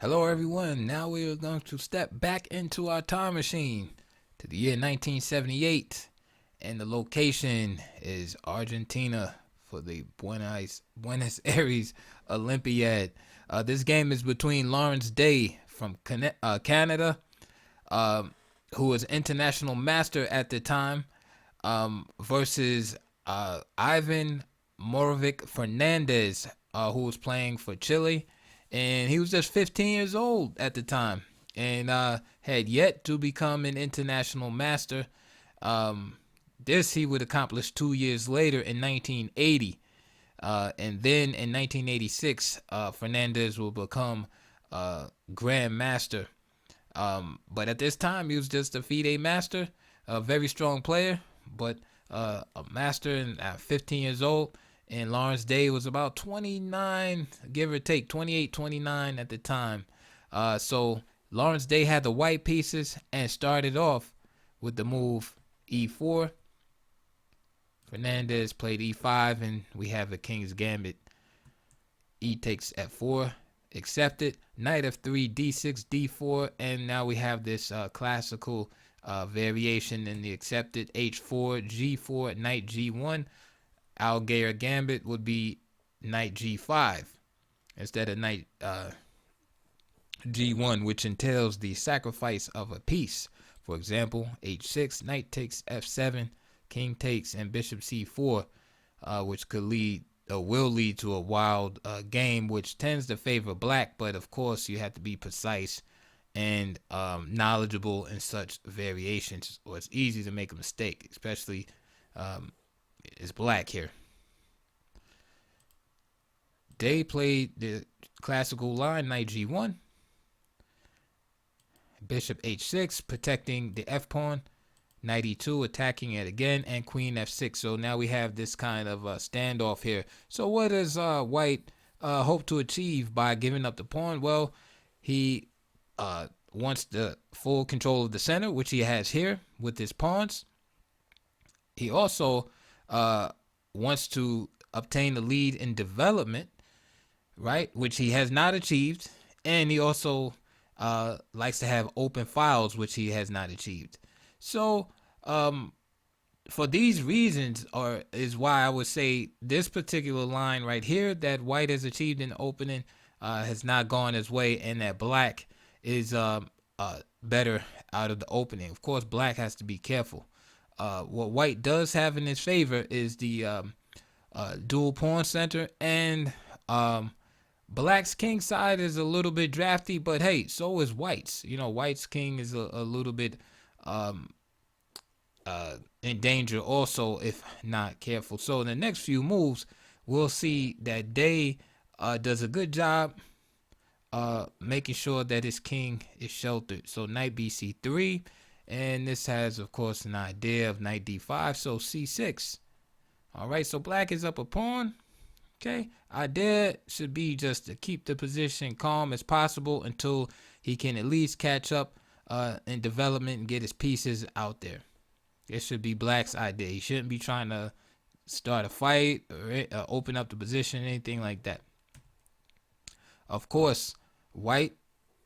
Hello, everyone. Now we are going to step back into our time machine to the year 1978, and the location is Argentina for the Buenos Aires Olympiad. This game is between Lawrence Day from Canada, um, who was international master at the time, versus Ivan Morovic Fernandez, who was playing for Chile, and he was just 15 years old at the time, and had yet to become an international master. Um, this he would accomplish 2 years later in 1980, and then in 1986, Fernandez will become Grand Master. But at this time, he was just a FIDE master, a very strong player, but a master and at 15 years old. And Lawrence Day was about 29, give or take, 28, 29 at the time. So Lawrence Day had the white pieces and started off with the move e4. Fernandez played e5, and we have the King's Gambit. E takes f4, accepted. Knight f3, d6, d4, and now we have this classical variation in the accepted h4, g4, knight g1. Algair Gambit would be knight g5 instead of knight g1, which entails the sacrifice of a piece. For example, h6, knight takes f7, king takes, and bishop c4, which could lead will lead to a wild game, which tends to favor black. But of course, you have to be precise and knowledgeable in such variations, or it's easy to make a mistake, especially is black here. Day played the classical line, knight g1, bishop h6, protecting the f pawn, knight e2, attacking it again, and queen f6. So now we have this kind of standoff here. So what does white hope to achieve by giving up the pawn? Well, he wants the full control of the center, which he has here with his pawns. He also wants to obtain the lead in development, right, which he has not achieved. And he also likes to have open files, which he has not achieved. So for these reasons is why I would say this particular line right here that white has achieved in the opening has not gone his way, and that black is better out of the opening. Of course, black has to be careful. What white does have in his favor is the dual pawn center, and black's king side is a little bit drafty, but hey, so is white's. You know, white's king is a little bit in danger also if not careful. So in the next few moves, we'll see that Day does a good job making sure that his king is sheltered. So knight bc3, and this has, of course, an idea of knight d5, so c6. All right, so black is up a pawn. Okay, idea should be just to keep the position calm as possible until he can at least catch up in development and get his pieces out there. It should be black's idea. He shouldn't be trying to start a fight or open up the position, anything like that. Of course, white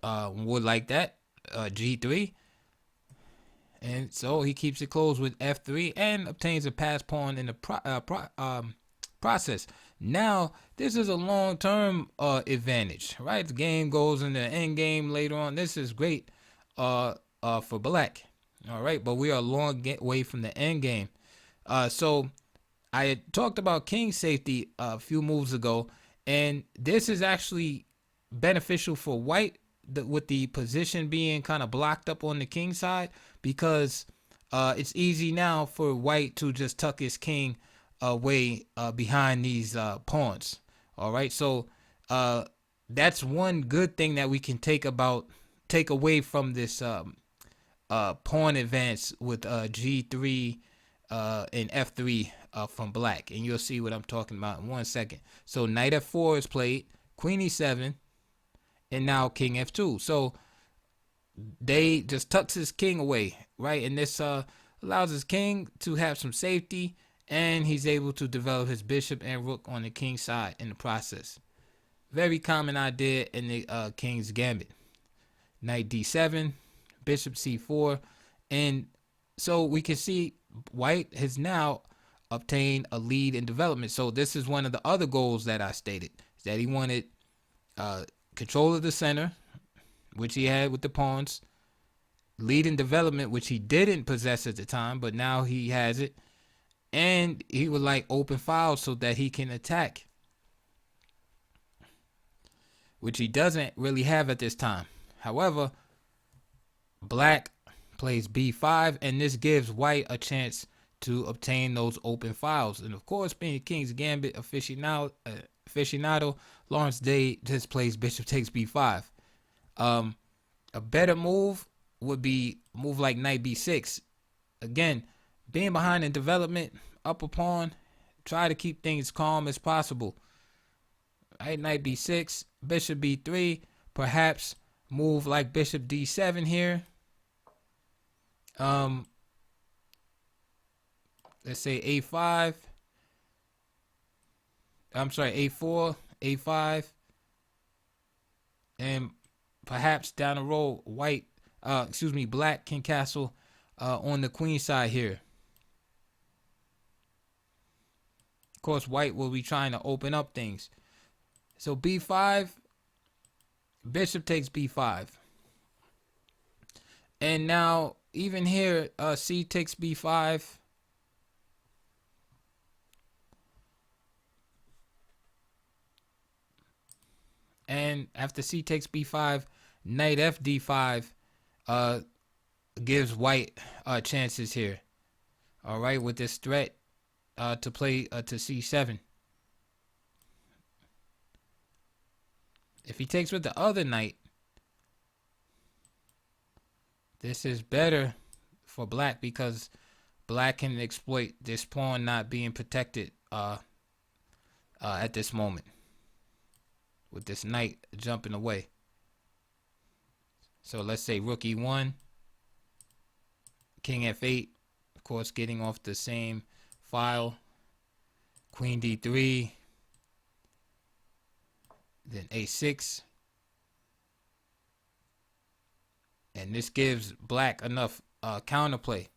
would like that, g3. And so he keeps it closed with f3 and obtains a pass pawn in the process. Now, this is a long-term advantage, right? The game goes in the end game later on. This is great for black. All right, but we are a long way from the end game. So I had talked about king safety a few moves ago, and this is actually beneficial for white with the position being kind of blocked up on the king side, because it's easy now for white to just tuck his king away behind these pawns. All right, so that's one good thing that we can take away from this pawn advance with g3 and f3 from black, and you'll see what I'm talking about in 1 second. So knight f4 is played, queen e7, and now king f2. So they just tucks his king away, right? And this allows his king to have some safety, and he's able to develop his bishop and rook on the king side in the process. Very common idea in the King's Gambit. Knight d7, bishop c4, and so we can see white has now obtained a lead in development. So this is one of the other goals that I stated, that he wanted control of the center, which he had with the pawns, lead in development, which he didn't possess at the time, but now he has it, and he would like open files so that he can attack, which he doesn't really have at this time. However, black plays b5, and this gives white a chance to obtain those open files. And of course, being King's Gambit aficionado, Lawrence Day just plays bishop takes b5. A better move would be move like knight b6. Again, being behind in development, up a pawn, try to keep things calm as possible. Right, knight b6, bishop b3, perhaps move like bishop d7 here. Let's say a5. I'm sorry, a4, a5, and perhaps down the road, black can castle on the queen side here. Of course, white will be trying to open up things. So b5, bishop takes b5. And now, even here, c takes b5. And after c takes b5, knight f d5 gives white chances here. All right, with this threat to play to c7. If he takes with the other knight, this is better for black because black can exploit this pawn not being protected at this moment, with this knight jumping away. So let's say rook e1, king f8, of course getting off the same file, queen d3, then a6, and this gives black enough counterplay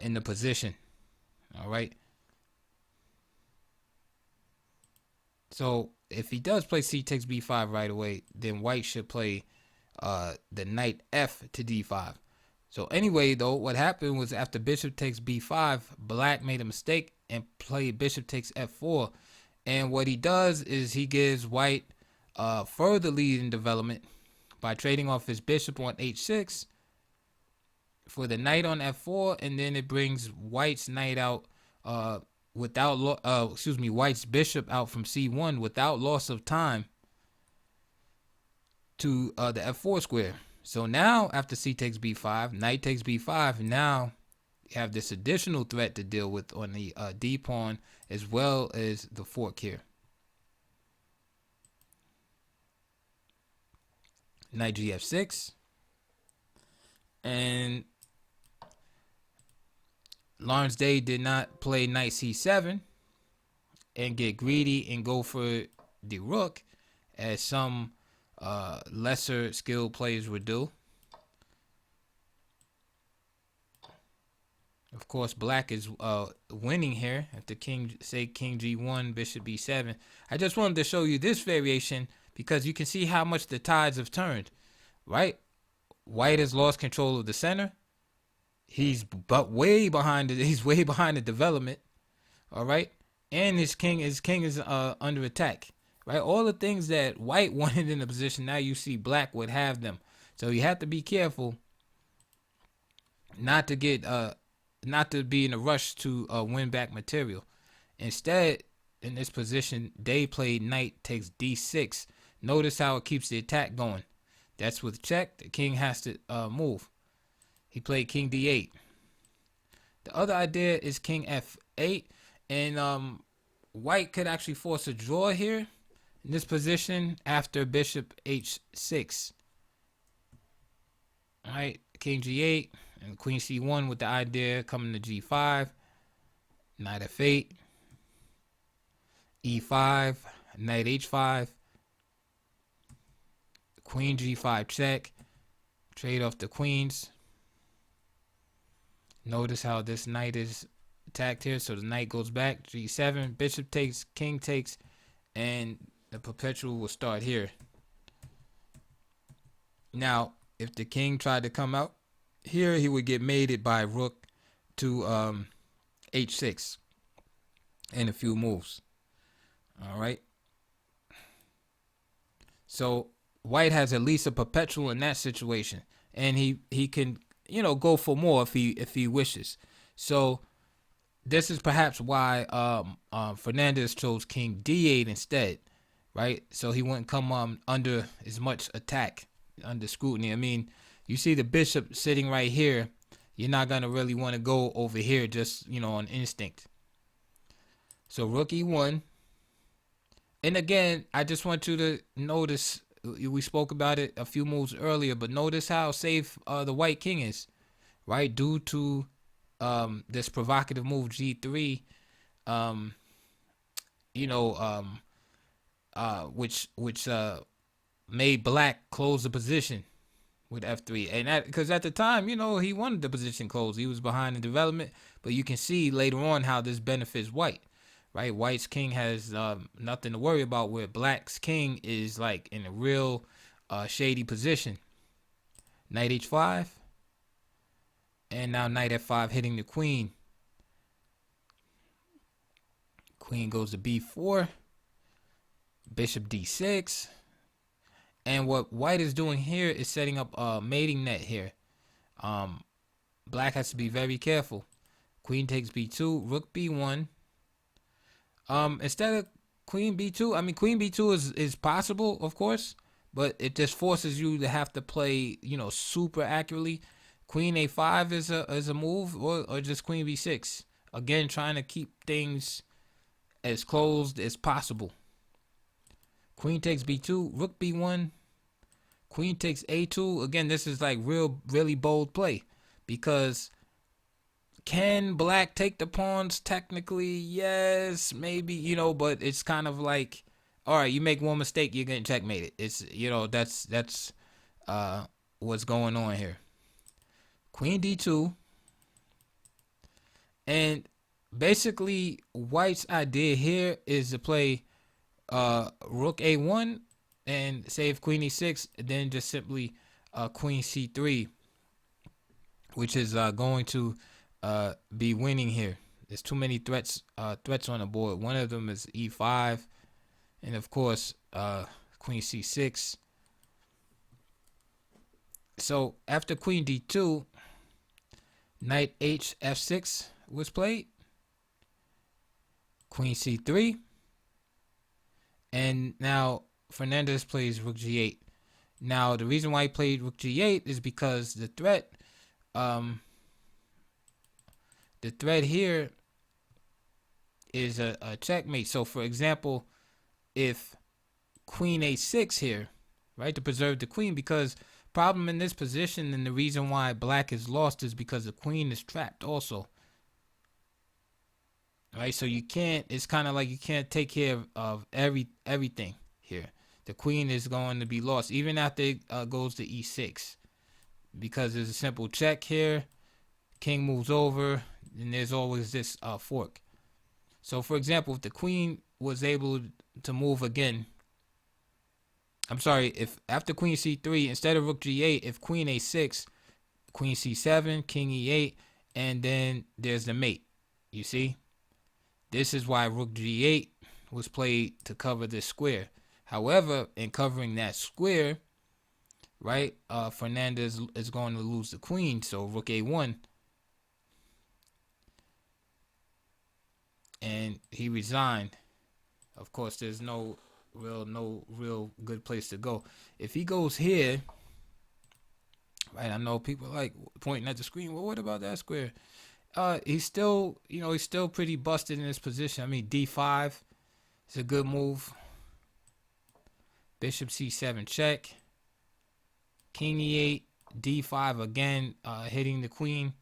in the position. All right, so if he does play c takes b5 right away, then white should play the knight f to d5. So anyway, though, what happened was after bishop takes b5, black made a mistake and played bishop takes f4. And what he does is he gives white further lead in development by trading off his bishop on h6 for the knight on f4, and then it brings white's knight out white's bishop out from c1 without loss of time to the f4 square. So now after c takes b5, knight takes b5, now you have this additional threat to deal with on the d pawn as well as the fork here. Knight gf6, and Lawrence Day did not play knight c7 and get greedy and go for the rook as some lesser skilled players would do. Of course, black is winning here after king g1, bishop b7. I just wanted to show you this variation because you can see how much the tides have turned, right? White has lost control of the center. He's way behind the development, all right? And his king is under attack, right? All the things that white wanted in the position, now you see black would have them. So you have to be careful not to be in a rush to win back material. Instead, in this position, they played knight takes d6. Notice how it keeps the attack going. That's with check. The king has to move. He played king d8. The other idea is king f8, and white could actually force a draw here in this position after bishop h6. All right, king g8 and queen c1 with the idea coming to g5, knight f8, e5, knight h5, Queen G5 check. Trade off the queens. Notice how this knight is attacked here. So the knight goes back. G7. Bishop takes. King takes. And the perpetual will start here. Now, if the king tried to come out here, he would get mated by rook to h6 in a few moves. All right. So white has at least a perpetual in that situation, and he can, you know, go for more if he wishes. So this is perhaps why Fernandez chose king d8 instead, right? So he wouldn't come under as much attack, under scrutiny. I mean, you see the bishop sitting right here. You're not gonna really want to go over here just, you know, on instinct. So rook e1. And again, I just want you to notice, we spoke about it a few moves earlier, but notice how safe the white king is, right? Due to this provocative move g3, you know, which made black close the position with f3. And that, because at the time, you know, he wanted the position closed. He was behind in development, but you can see later on how this benefits white. Right, white's king has nothing to worry about, where black's king is like in a real shady position. Knight h5, and now knight f5 hitting the queen. Queen goes to b4, bishop d6, and what white is doing here is setting up a mating net here. Black has to be very careful. Queen takes b2, rook b1. Instead of queen b2, I mean, queen b2 is possible, of course, but it just forces you to have to play, you know, super accurately. Queen a5 is a move, or just queen b6. Again, trying to keep things as closed as possible. Queen takes b2, rook b1, queen takes a2. Again, this is like really bold play, because can black take the pawns? Technically, yes, maybe, you know, but it's kind of like, all right, you make one mistake, you're getting checkmated. It's, you know, that's what's going on here. Queen d2. And basically, white's idea here is to play rook a1 and save queen e6, and then just simply queen c3, which is going to be winning here. There's too many threats on the board. One of them is e5, and of course queen c6. So after queen d2, knight h f6 was played, queen c3, and now Fernandez plays rook g8. Now the reason why he played rook g8 is because the threat here is a checkmate. So for example, if queen a6 here, right, to preserve the queen, because problem in this position, and the reason why black is lost, is because the queen is trapped also. Right, so you can't, it's kind of like you can't take care of everything here. The queen is going to be lost even after it goes to e6, because there's a simple check here. King moves over, and there's always this fork. So for example, if the queen was able to move again, I'm sorry, if after queen c3, instead of rook g8, if queen a6, queen c7, king e8, and then there's the mate. You see, this is why rook g8 was played, to cover this square. However, in covering that square, right, Fernandez is going to lose the queen, so rook a1, and he resigned. Of course, there's no real good place to go. If he goes here, right, I know people like pointing at the screen, well, what about that square? He's still, you know, he's still pretty busted in this position. I mean, d5 is a good move. Bishop c7 check. King e8, d5 again, hitting the queen.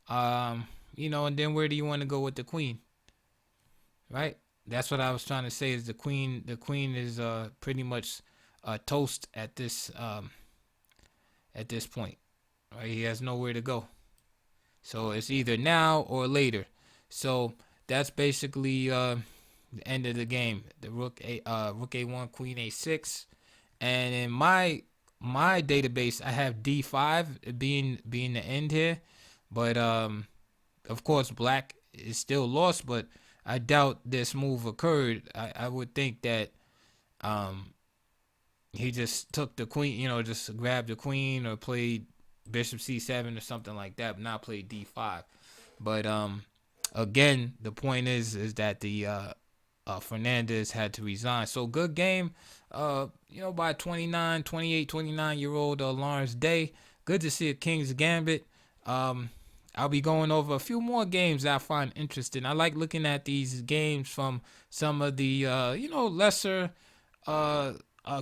You know, and then where do you want to go with the queen? Right? That's what I was trying to say, is the queen is pretty much toast at this point. Right? He has nowhere to go. So it's either now or later. So that's basically the end of the game. The rook a1, queen a6, and in my database I have d5 being the end here, but of course black is still lost. But I doubt this move occurred. I would think that he just took the queen, just grabbed the queen or played bishop c7 or something like that, but not played d5. But again, the point is that the Fernandez had to resign. So good game, by 29-year-old Lawrence Day. Good to see a King's Gambit. I'll be going over a few more games that I find interesting. I like looking at these games from some of the lesser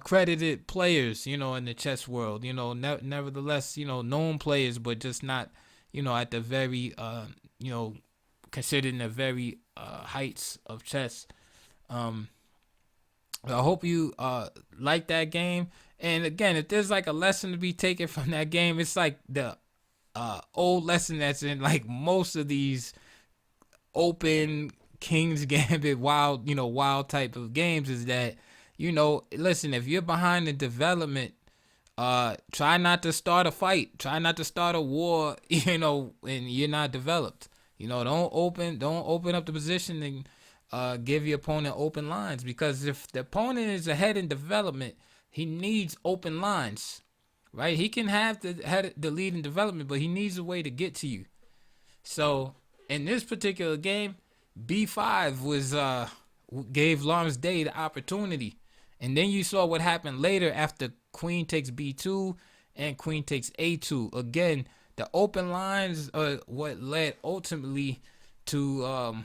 credited players, in the chess world. Nevertheless, known players, but just not, at the very, considered in the very heights of chess. I hope you like that game. And again, if there's like a lesson to be taken from that game, it's like the old lesson that's in like most of these open King's Gambit wild type of games, is that listen, if you're behind in development, try not to start a fight, try not to start a war, and you're not developed. Don't open up the position and give your opponent open lines, because if the opponent is ahead in development, he needs open lines, right? He can have the lead in development, but he needs a way to get to you. So in this particular game, b5 was gave Lawrence Day the opportunity. And then you saw what happened later after queen takes b2 and queen takes a2. Again, the open lines are what led ultimately to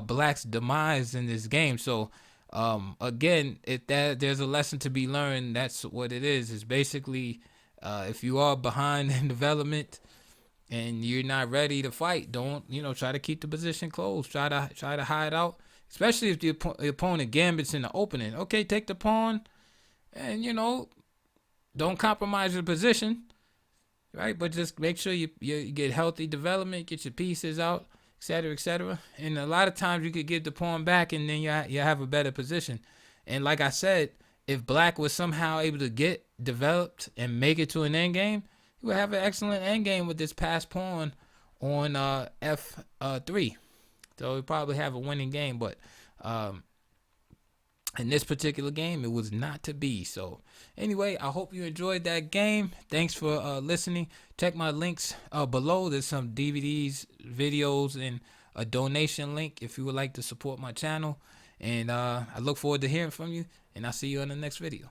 black's demise in this game. So again, if there's a lesson to be learned, that's what it is. It's basically if you are behind in development and you're not ready to fight, don't try to keep the position closed. Try to hide out. Especially if the opponent gambits in the opening. Okay, take the pawn and, don't compromise your position, right? But just make sure you get healthy development, get your pieces out, etc., etc. And a lot of times you could give the pawn back and then you have a better position. And like I said, if black was somehow able to get developed and make it to an endgame, he would have an excellent endgame with this passed pawn on f3. So we probably have a winning game, but in this particular game, it was not to be. So anyway, I hope you enjoyed that game. Thanks for listening. Check my links below. There's some DVDs, videos, and a donation link if you would like to support my channel. And I look forward to hearing from you, and I'll see you in the next video.